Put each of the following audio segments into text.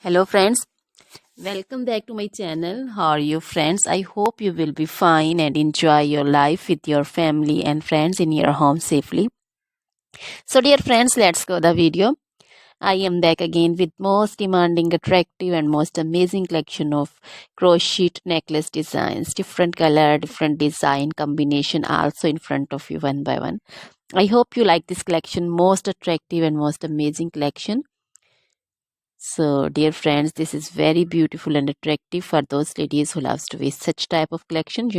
Hello friends, welcome back to my channel. How are you friends? I hope you will be fine and enjoy your life with your family and friends in your home safely. So dear friends, let's go the video. I am back again with most demanding, attractive and most amazing collection of crochet necklace designs. Different color, different design combination also in front of you one by one. I hope you like this collection, most attractive and most amazing collection. So, dear friends, this is very beautiful and attractive for those ladies who loves to wear such type of collection.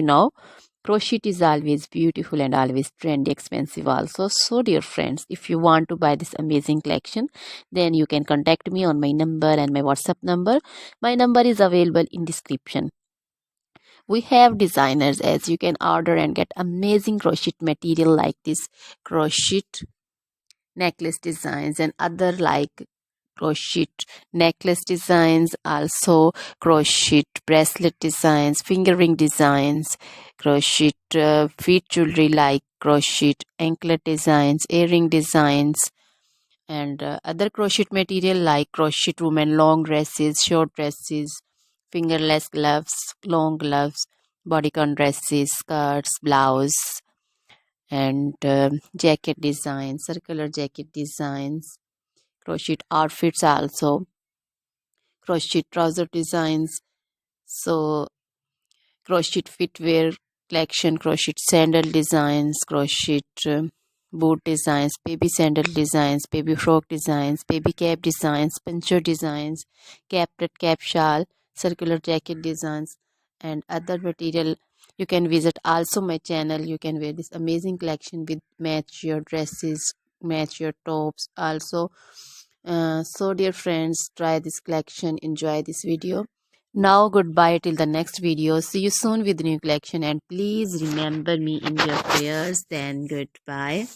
Crochet is always beautiful and always trendy, expensive also. So, dear friends, if you want to buy this amazing collection, then you can contact me on my number and my WhatsApp number. My number is available in description. We have designers as you can order and get amazing crochet material like this crochet necklace designs and other like crochet necklace designs, also crochet bracelet designs, finger ring designs, crochet feet jewelry like crochet anklet designs, earring designs, and other crochet material like crochet women long dresses, short dresses, fingerless gloves, long gloves, bodycon dresses, skirts, blouse, and jacket designs, circular jacket designs, crochet outfits also, crochet trouser designs, so crochet footwear collection, crochet sandal designs, crochet boot designs, baby sandal designs, baby frock designs, baby cap designs, pincher designs, cap cap shawl, circular jacket designs, and other material. You can visit also my channel. You can wear this amazing collection with match your dresses, match your tops also. So dear friends, try this collection, enjoy this video. Now goodbye till the next video. See you soon with new collection, and please remember me in your prayers. Then goodbye.